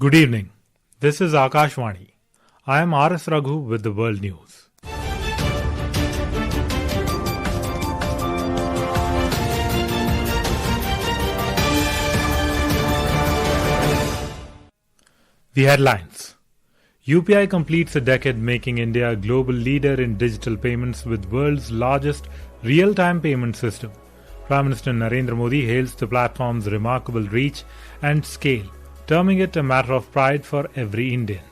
Good evening. This is Akashvani. I am R.S. Raghu with the World News. The headlines. UPI completes a decade making India a global leader in digital payments with world's largest real-time payment system. Prime Minister Narendra Modi hails the platform's remarkable reach and scale, terming it a matter of pride for every Indian.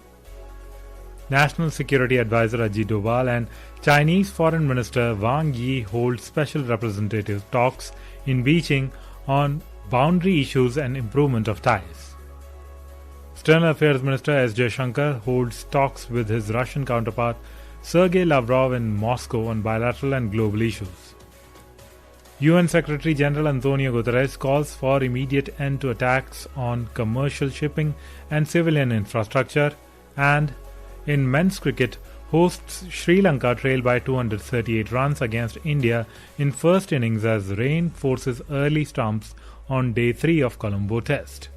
National Security Advisor Ajit Doval and Chinese Foreign Minister Wang Yi hold special representative talks in Beijing on boundary issues and improvement of ties. External Affairs Minister S. Jaishankar holds talks with his Russian counterpart Sergei Lavrov in Moscow on bilateral and global issues. UN Secretary General Antonio Guterres calls for immediate end to attacks on commercial shipping and civilian infrastructure, and in men's cricket, hosts Sri Lanka trail by 238 runs against India in first innings as rain forces early stumps on day 3 of Colombo Test.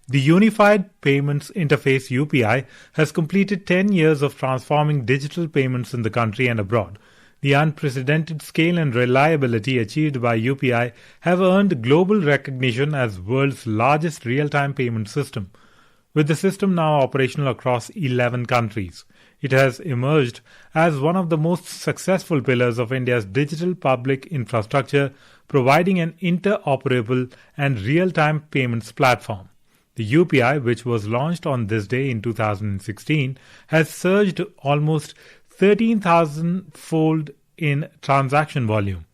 The Unified Payments Interface UPI has completed 10 years of transforming digital payments in the country and abroad. The unprecedented scale and reliability achieved by UPI have earned global recognition as world's largest real-time payment system. With the system now operational across 11 countries, it has emerged as one of the most successful pillars of India's digital public infrastructure, providing an interoperable and real-time payments platform. The UPI, which was launched on this day in 2016, has surged almost 13,000-fold in transaction volume.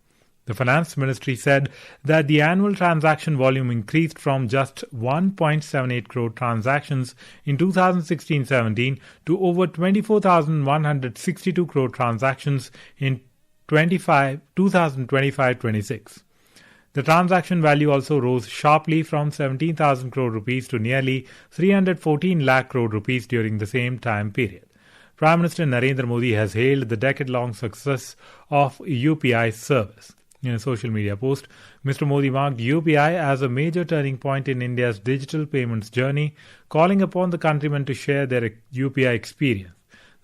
The Finance Ministry said that the annual transaction volume increased from just 1.78 crore transactions in 2016-17 to over 24,162 crore transactions in 2025-26. The transaction value also rose sharply from 17,000 crore rupees to nearly 314 lakh crore rupees during the same time period. Prime Minister Narendra Modi has hailed the decade-long success of UPI service. In a social media post, Mr. Modi marked UPI as a major turning point in India's digital payments journey, calling upon the countrymen to share their UPI experience.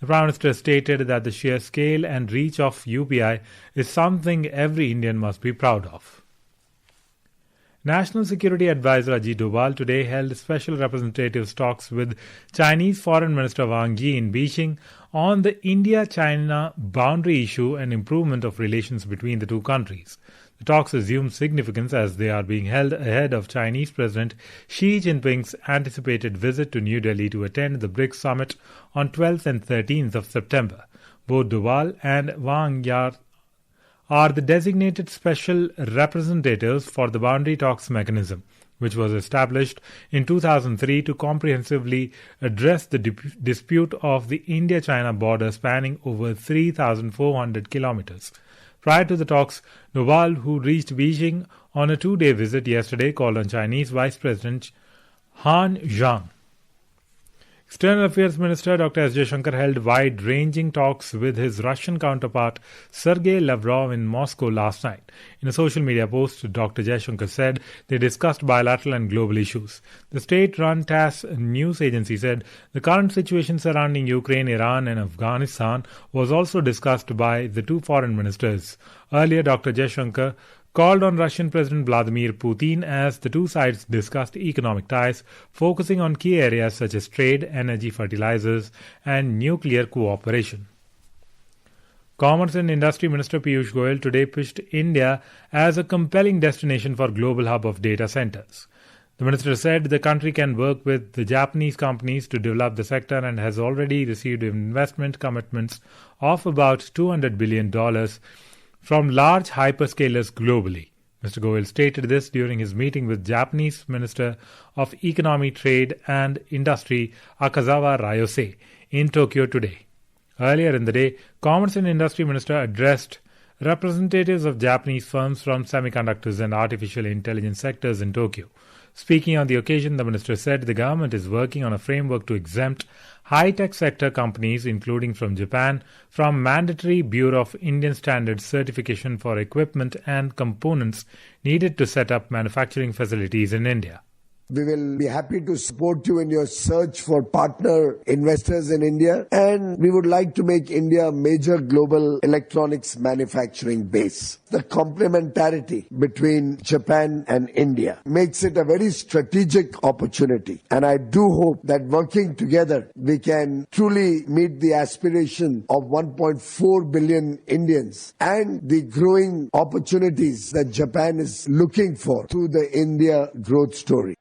The Prime Minister stated that the sheer scale and reach of UPI is something every Indian must be proud of. National Security Advisor Ajit Doval today held special representative talks with Chinese Foreign Minister Wang Yi in Beijing on the India-China boundary issue and improvement of relations between the two countries. The talks assume significance as they are being held ahead of Chinese President Xi Jinping's anticipated visit to New Delhi to attend the BRICS summit on 12th and 13th of September. Both Doval and Wang Yi are the designated special representatives for the Boundary Talks mechanism, which was established in 2003 to comprehensively address the dispute of the India-China border spanning over 3,400 kilometers. Prior to the talks, Doval, who reached Beijing on a 2-day visit yesterday, called on Chinese Vice President Han Zhang. External Affairs Minister Dr. S. Jaishankar held wide-ranging talks with his Russian counterpart Sergei Lavrov in Moscow last night. In a social media post, Dr. Jaishankar said they discussed bilateral and global issues. The state-run TASS news agency said the current situation surrounding Ukraine, Iran and Afghanistan was also discussed by the two foreign ministers. Earlier, Dr. Jaishankar called on Russian President Vladimir Putin as the two sides discussed economic ties, focusing on key areas such as trade, energy, fertilizers, and nuclear cooperation. Commerce and Industry Minister Piyush Goyal today pitched India as a compelling destination for global hub of data centers. The minister said the country can work with the Japanese companies to develop the sector and has already received investment commitments of about $200 billion from large hyperscalers globally. Mr. Goyal stated this during his meeting with Japanese Minister of Economy, Trade and Industry Akazawa Ryose in Tokyo today. Earlier in the day, Commerce and Industry Minister addressed representatives of Japanese firms from semiconductors and artificial intelligence sectors in Tokyo. Speaking on the occasion, the minister said the government is working on a framework to exempt high-tech sector companies, including from Japan, from mandatory Bureau of Indian Standards certification for equipment and components needed to set up manufacturing facilities in India. We will be happy to support you in your search for partner investors in India, and we would like to make India a major global electronics manufacturing base. The complementarity between Japan and India makes it a very strategic opportunity, and I do hope that working together we can truly meet the aspiration of 1.4 billion Indians and the growing opportunities that Japan is looking for through the India growth story.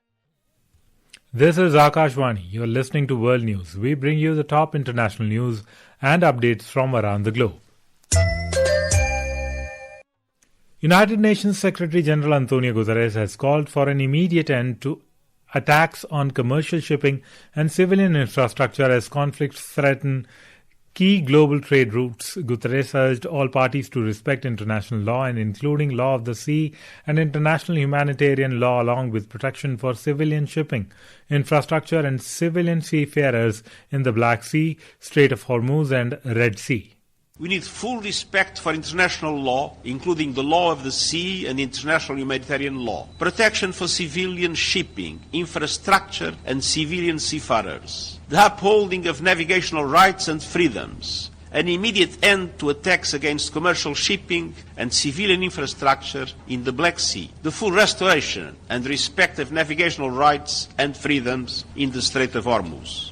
This is Akashvani. You're listening to World News. We bring you the top international news and updates from around the globe. United Nations Secretary General Antonio Guterres has called for an immediate end to attacks on commercial shipping and civilian infrastructure as conflicts threaten key global trade routes. Guterres urged all parties to respect international law and including law of the sea and international humanitarian law along with protection for civilian shipping, infrastructure and civilian seafarers in the Black Sea, Strait of Hormuz and Red Sea. We need full respect for international law, including the law of the sea and international humanitarian law, protection for civilian shipping, infrastructure and civilian seafarers, the upholding of navigational rights and freedoms, an immediate end to attacks against commercial shipping and civilian infrastructure in the Black Sea, the full restoration and respect of navigational rights and freedoms in the Strait of Hormuz.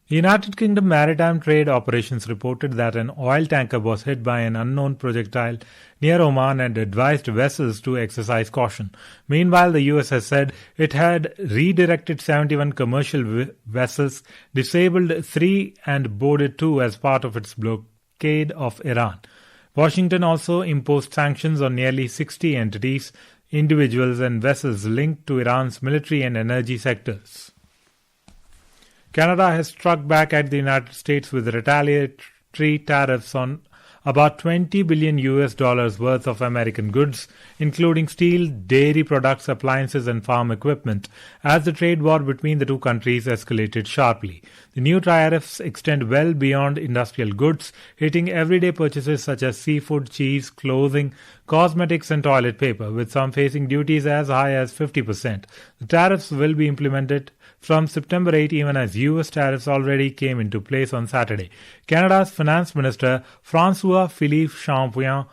The United Kingdom Maritime Trade Operations reported that an oil tanker was hit by an unknown projectile near Oman and advised vessels to exercise caution. Meanwhile, the US has said it had redirected 71 commercial vessels, disabled 3 and boarded 2 as part of its blockade of Iran. Washington also imposed sanctions on nearly 60 entities, individuals and vessels linked to Iran's military and energy sectors. Canada has struck back at the United States with retaliatory tariffs on about $20 billion worth of American goods, including steel, dairy products, appliances and farm equipment, as the trade war between the two countries escalated sharply. The new tariffs extend well beyond industrial goods, hitting everyday purchases such as seafood, cheese, clothing, cosmetics and toilet paper, with some facing duties as high as 50%. The tariffs will be implemented from September 8, even as US tariffs already came into place on Saturday. Canada's Finance Minister François-Philippe Champagne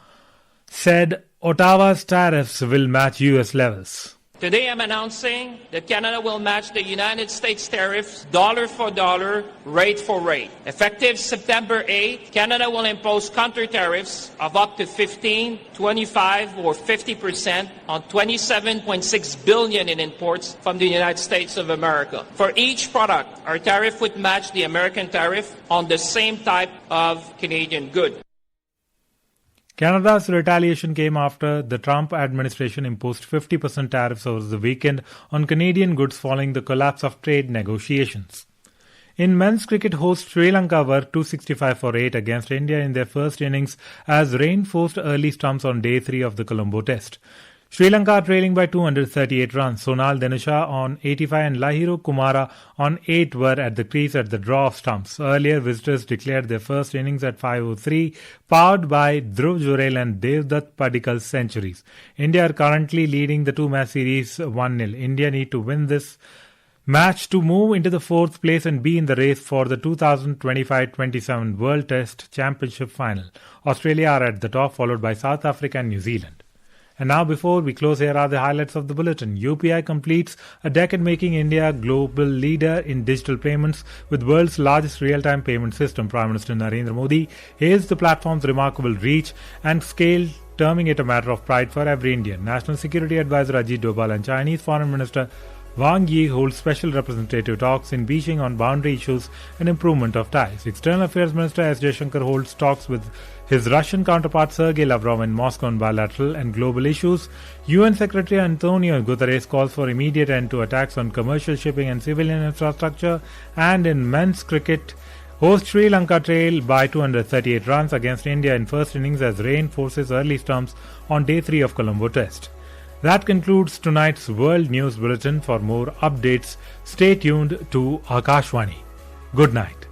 said Ottawa's tariffs will match US levels. Today I'm announcing that Canada will match the United States tariffs dollar for dollar, rate for rate. Effective September 8, Canada will impose counter tariffs of up to 15, 25 or 50% on $27.6 billion in imports from the United States of America. For each product, our tariff would match the American tariff on the same type of Canadian good. Canada's retaliation came after the Trump administration imposed 50% tariffs over the weekend on Canadian goods following the collapse of trade negotiations. In men's cricket, hosts Sri Lanka were 265 for 8 against India in their first innings as rain forced early stumps on day 3 of the Colombo Test. Sri Lanka trailing by 238 runs. Sonal Dhanusha on 85 and Lahiro Kumara on 8 were at the crease at the draw of stumps. Earlier, visitors declared their first innings at 5:03, powered by Dhruv Jurel and Devdutt Padikkal's centuries. India are currently leading the two-match series 1-0. India need to win this match to move into the 4th place and be in the race for the 2025-27 World Test Championship final. Australia are at the top, followed by South Africa and New Zealand. And now, before we close, here are the highlights of the bulletin. UPI completes a decade making India a global leader in digital payments with world's largest real-time payment system. Prime Minister Narendra Modi hails the platform's remarkable reach and scale, terming it a matter of pride for every Indian. National Security Advisor Ajit Doval and Chinese Foreign Minister Wang Yi hold special representative talks in Beijing on boundary issues and improvement of ties. External Affairs Minister S. Jaishankar holds talks with his Russian counterpart Sergei Lavrov in Moscow on bilateral and global issues. UN Secretary Antonio Guterres calls for immediate end to attacks on commercial shipping and civilian infrastructure. And in men's cricket, host Sri Lanka trail by 238 runs against India in first innings as rain forces early stumps on day 3 of Colombo Test. That concludes tonight's World News Bulletin. For more updates, stay tuned to Akashvani. Good night.